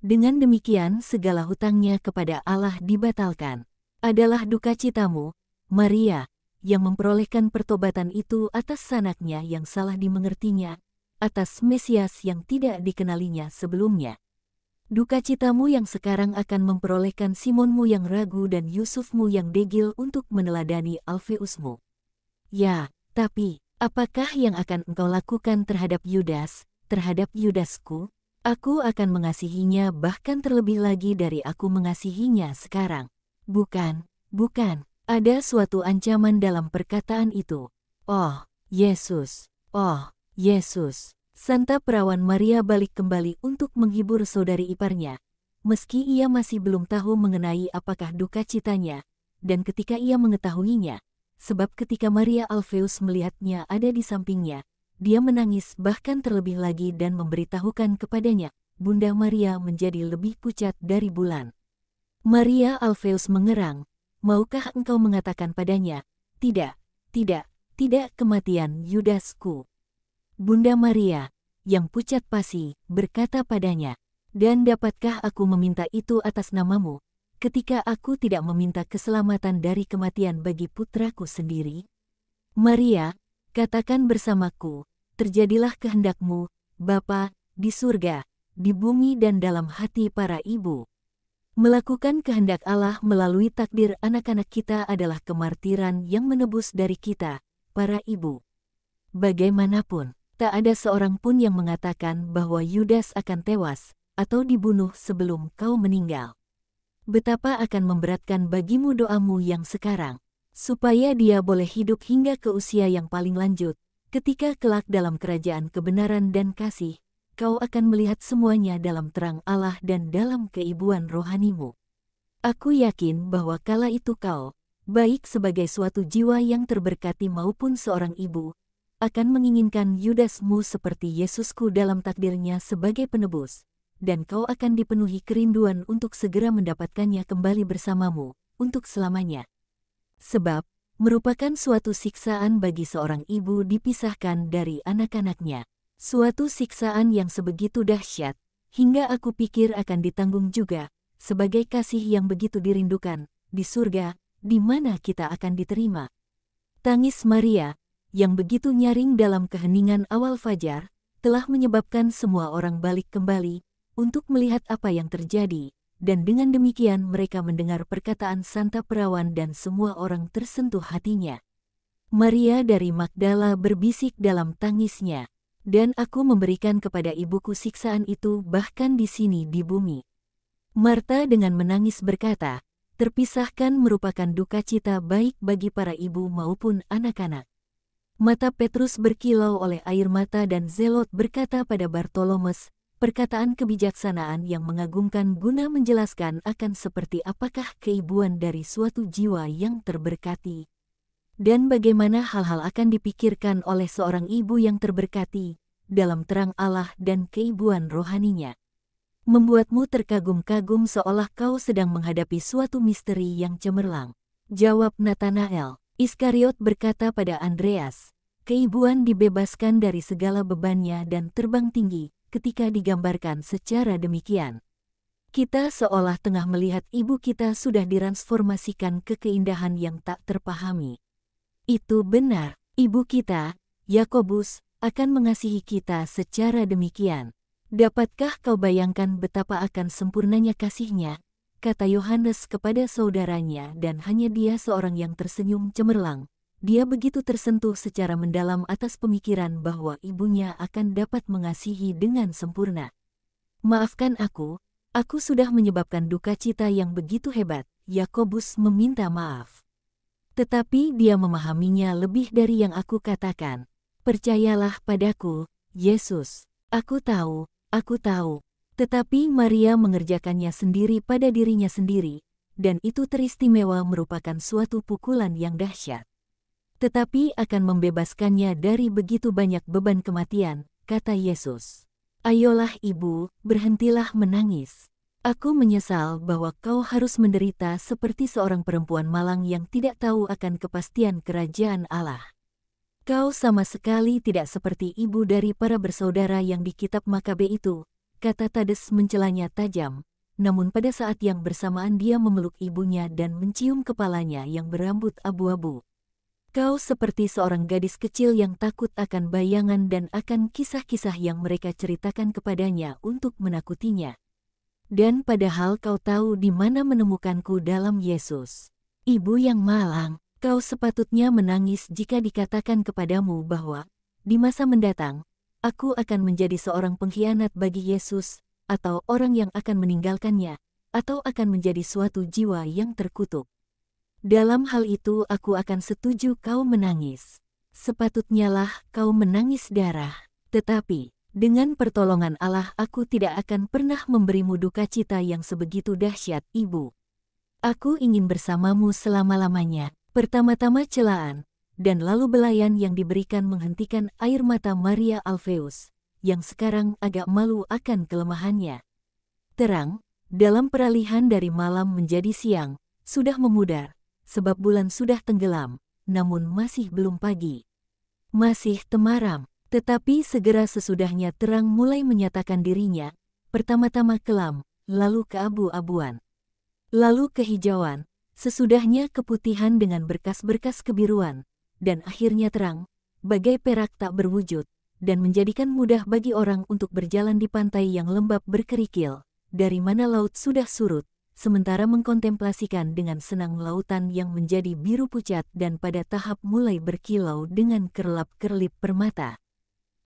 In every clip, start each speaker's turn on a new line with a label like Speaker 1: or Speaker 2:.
Speaker 1: Dengan demikian segala hutangnya kepada Allah dibatalkan. Adalah duka citamu, Maria, yang memperolehkan pertobatan itu atas anaknya yang salah dimengertinya, atas Mesias yang tidak dikenalinya sebelumnya. Duka citamu yang sekarang akan memperolehkan Simonmu yang ragu dan Yusufmu yang degil untuk meneladani Alfeusmu. Ya, tapi, apakah yang akan engkau lakukan terhadap Yudasku? Aku akan mengasihinya bahkan terlebih lagi dari aku mengasihinya sekarang. Bukan, ada suatu ancaman dalam perkataan itu. Oh, Yesus. Santa Perawan Maria balik kembali untuk menghibur saudari iparnya, meski ia masih belum tahu mengenai apakah duka citanya, dan ketika ia mengetahuinya, sebab ketika Maria Alfeus melihatnya ada di sampingnya, dia menangis bahkan terlebih lagi dan memberitahukan kepadanya, Bunda Maria menjadi lebih pucat dari bulan. Maria Alfeus mengerang, maukah engkau mengatakan padanya, tidak kematian Yudasku? Bunda Maria, yang pucat pasi, berkata padanya, dan dapatkah aku meminta itu atas namamu, ketika aku tidak meminta keselamatan dari kematian bagi putraku sendiri? Maria, katakan bersamaku, terjadilah kehendakmu, Bapa, di surga, di bumi dan dalam hati para ibu. Melakukan kehendak Allah melalui takdir anak-anak kita adalah kemartiran yang menebus dari kita, para ibu. Bagaimanapun, tak ada seorang pun yang mengatakan bahwa Yudas akan tewas atau dibunuh sebelum kau meninggal. Betapa akan memberatkan bagimu doamu yang sekarang, supaya dia boleh hidup hingga ke usia yang paling lanjut, ketika kelak dalam kerajaan kebenaran dan kasih, kau akan melihat semuanya dalam terang Allah dan dalam keibuan rohanimu. Aku yakin bahwa kala itu kau, baik sebagai suatu jiwa yang terberkati maupun seorang ibu, akan menginginkan Yudasmu seperti Yesusku dalam takdirnya sebagai penebus, dan kau akan dipenuhi kerinduan untuk segera mendapatkannya kembali bersamamu, untuk selamanya. Sebab, merupakan suatu siksaan bagi seorang ibu dipisahkan dari anak-anaknya. Suatu siksaan yang sebegitu dahsyat, hingga aku pikir akan ditanggung juga, sebagai kasih yang begitu dirindukan, di surga, di mana kita akan diterima. Tangis Maria, yang begitu nyaring dalam keheningan awal fajar, telah menyebabkan semua orang balik kembali, untuk melihat apa yang terjadi, dan dengan demikian mereka mendengar perkataan Santa Perawan dan semua orang tersentuh hatinya. Maria dari Magdala berbisik dalam tangisnya, dan aku memberikan kepada ibuku siksaan itu bahkan di sini di bumi. Marta dengan menangis berkata, terpisahkan merupakan duka cita baik bagi para ibu maupun anak-anak. Mata Petrus berkilau oleh air mata dan Zelot berkata pada Bartolomes, perkataan kebijaksanaan yang mengagumkan guna menjelaskan akan seperti apakah keibuan dari suatu jiwa yang terberkati. Dan bagaimana hal-hal akan dipikirkan oleh seorang ibu yang terberkati, dalam terang Allah dan keibuan rohaninya. Membuatmu terkagum-kagum seolah kau sedang menghadapi suatu misteri yang cemerlang. Jawab Natanael. Iskariot berkata pada Andreas, keibuan dibebaskan dari segala bebannya dan terbang tinggi, ketika digambarkan secara demikian. Kita seolah tengah melihat ibu kita sudah ditransformasikan ke keindahan yang tak terpahami. Itu benar, ibu kita, Yakobus, akan mengasihi kita secara demikian. Dapatkah kau bayangkan betapa akan sempurnanya kasihnya? Kata Yohanes kepada saudaranya dan hanya dia seorang yang tersenyum cemerlang. Dia begitu tersentuh secara mendalam atas pemikiran bahwa ibunya akan dapat mengasihi dengan sempurna. Maafkan aku sudah menyebabkan duka cita yang begitu hebat. Yakobus meminta maaf. Tetapi dia memahaminya lebih dari yang aku katakan. Percayalah padaku, Yesus. Aku tahu. Tetapi Maria mengerjakannya sendiri pada dirinya sendiri, dan itu teristimewa merupakan suatu pukulan yang dahsyat. Tetapi akan membebaskannya dari begitu banyak beban kematian, kata Yesus. Ayolah ibu, berhentilah menangis. Aku menyesal bahwa kau harus menderita seperti seorang perempuan malang yang tidak tahu akan kepastian kerajaan Allah. Kau sama sekali tidak seperti ibu dari para bersaudara yang di kitab Makabe itu, kata Tades mencelanya tajam. Namun pada saat yang bersamaan dia memeluk ibunya dan mencium kepalanya yang berambut abu-abu. Kau seperti seorang gadis kecil yang takut akan bayangan dan akan kisah-kisah yang mereka ceritakan kepadanya untuk menakutinya. Dan padahal kau tahu di mana menemukanku dalam Yesus. Ibu yang malang, kau sepatutnya menangis jika dikatakan kepadamu bahwa, di masa mendatang, aku akan menjadi seorang pengkhianat bagi Yesus, atau orang yang akan meninggalkannya, atau akan menjadi suatu jiwa yang terkutuk. Dalam hal itu aku akan setuju kau menangis. Sepatutnya lah kau menangis darah. Tetapi, dengan pertolongan Allah aku tidak akan pernah memberimu duka cita yang sebegitu dahsyat, Ibu. Aku ingin bersamamu selama-lamanya. Pertama-tama celaan, dan lalu belayan yang diberikan menghentikan air mata Maria Alpheus, yang sekarang agak malu akan kelemahannya. Terang, dalam peralihan dari malam menjadi siang, sudah memudar, sebab bulan sudah tenggelam, namun masih belum pagi. Masih temaram, tetapi segera sesudahnya terang mulai menyatakan dirinya, pertama-tama kelam, lalu keabu-abuan, lalu kehijauan, sesudahnya keputihan dengan berkas-berkas kebiruan, dan akhirnya terang, bagai perak tak berwujud, dan menjadikan mudah bagi orang untuk berjalan di pantai yang lembab berkerikil, dari mana laut sudah surut, sementara mengkontemplasikan dengan senang lautan yang menjadi biru pucat dan pada tahap mulai berkilau dengan kerlap-kerlip permata.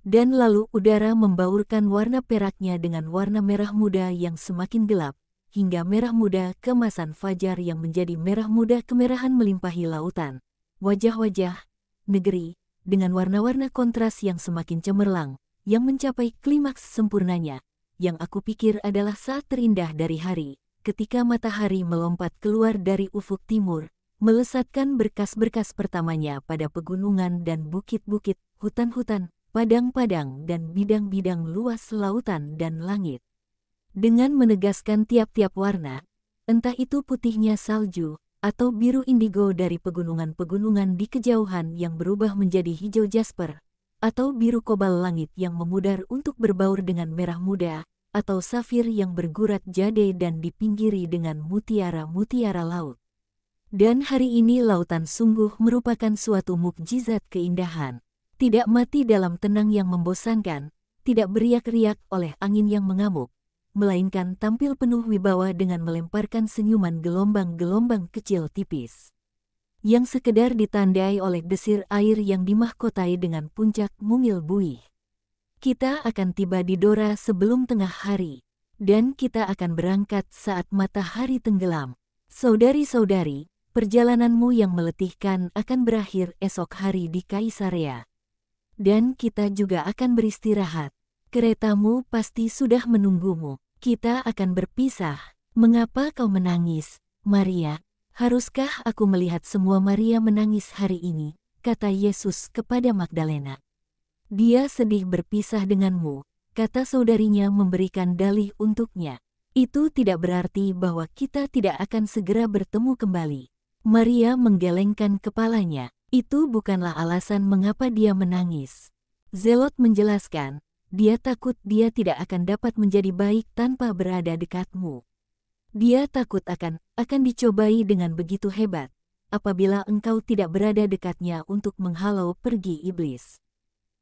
Speaker 1: Dan lalu udara membaurkan warna peraknya dengan warna merah muda yang semakin gelap, hingga merah muda keemasan fajar yang menjadi merah muda kemerahan melimpahi lautan. Wajah-wajah, negeri, dengan warna-warna kontras yang semakin cemerlang, yang mencapai klimaks sempurnanya, yang aku pikir adalah saat terindah dari hari, ketika matahari melompat keluar dari ufuk timur, melesatkan berkas-berkas pertamanya pada pegunungan dan bukit-bukit, hutan-hutan, padang-padang dan bidang-bidang luas lautan dan langit. Dengan menegaskan tiap-tiap warna, entah itu putihnya salju, atau biru indigo dari pegunungan-pegunungan di kejauhan yang berubah menjadi hijau jasper, atau biru kobal langit yang memudar untuk berbaur dengan merah muda, atau safir yang bergurat jade dan dipinggiri dengan mutiara-mutiara laut. Dan hari ini lautan sungguh merupakan suatu mukjizat keindahan. Tidak mati dalam tenang yang membosankan, tidak beriak-riak oleh angin yang mengamuk, melainkan tampil penuh wibawa dengan melemparkan senyuman gelombang-gelombang kecil tipis, yang sekedar ditandai oleh desir air yang dimahkotai dengan puncak mungil buih. Kita akan tiba di Dora sebelum tengah hari, dan kita akan berangkat saat matahari tenggelam. Saudari-saudari, perjalananmu yang meletihkan akan berakhir esok hari di Kaisarea. Dan kita juga akan beristirahat. Keretamu pasti sudah menunggumu. Kita akan berpisah. Mengapa kau menangis, Maria? Haruskah aku melihat semua Maria menangis hari ini? Kata Yesus kepada Magdalena. Dia sedih berpisah denganmu, kata saudarinya memberikan dalih untuknya. Itu tidak berarti bahwa kita tidak akan segera bertemu kembali. Maria menggelengkan kepalanya. Itu bukanlah alasan mengapa dia menangis. Zelot menjelaskan, dia takut dia tidak akan dapat menjadi baik tanpa berada dekatmu. Dia takut akan dicobai dengan begitu hebat, apabila engkau tidak berada dekatnya untuk menghalau pergi iblis.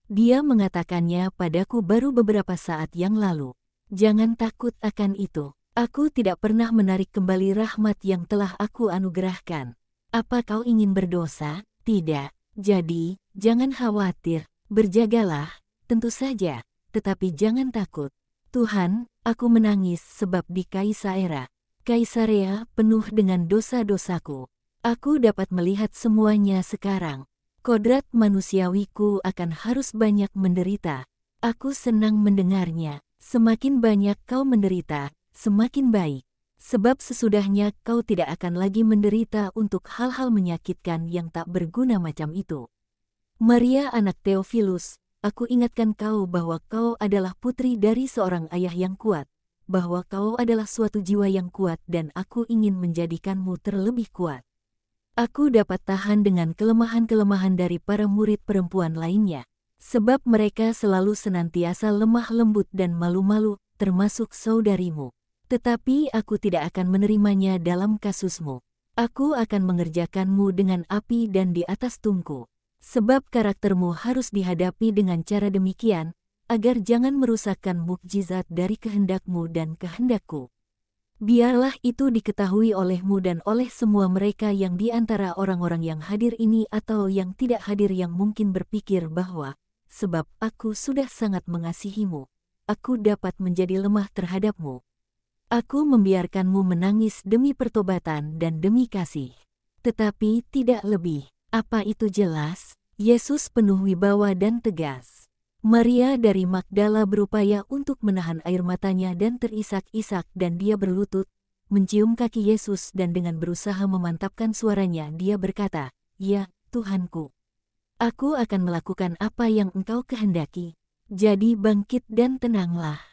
Speaker 1: Dia mengatakannya padaku baru beberapa saat yang lalu. Jangan takut akan itu. Aku tidak pernah menarik kembali rahmat yang telah aku anugerahkan. Apa kau ingin berdosa? Tidak. Jadi, jangan khawatir. Berjagalah, tentu saja. Tetapi jangan takut. Tuhan, aku menangis sebab di Kaisarea penuh dengan dosa-dosaku. Aku dapat melihat semuanya sekarang. Kodrat manusiawiku akan harus banyak menderita. Aku senang mendengarnya. Semakin banyak kau menderita, semakin baik. Sebab sesudahnya kau tidak akan lagi menderita untuk hal-hal menyakitkan yang tak berguna macam itu. Maria anak Theophilus, aku ingatkan kau bahwa kau adalah putri dari seorang ayah yang kuat, bahwa kau adalah suatu jiwa yang kuat dan aku ingin menjadikanmu terlebih kuat. Aku dapat tahan dengan kelemahan-kelemahan dari para murid perempuan lainnya, sebab mereka selalu senantiasa lemah lembut dan malu-malu, termasuk saudarimu. Tetapi aku tidak akan menerimanya dalam kasusmu. Aku akan mengerjakanmu dengan api dan di atas tungku. Sebab karaktermu harus dihadapi dengan cara demikian, agar jangan merusakkan mukjizat dari kehendakmu dan kehendakku. Biarlah itu diketahui olehmu dan oleh semua mereka yang di antara orang-orang yang hadir ini atau yang tidak hadir yang mungkin berpikir bahwa, sebab aku sudah sangat mengasihimu, aku dapat menjadi lemah terhadapmu. Aku membiarkanmu menangis demi pertobatan dan demi kasih. Tetapi tidak lebih. Apa itu jelas? Yesus penuh wibawa dan tegas. Maria dari Magdala berupaya untuk menahan air matanya dan terisak-isak dan dia berlutut, mencium kaki Yesus dan dengan berusaha memantapkan suaranya dia berkata, "Ya, Tuhanku. Aku akan melakukan apa yang Engkau kehendaki. Jadi bangkit dan tenanglah."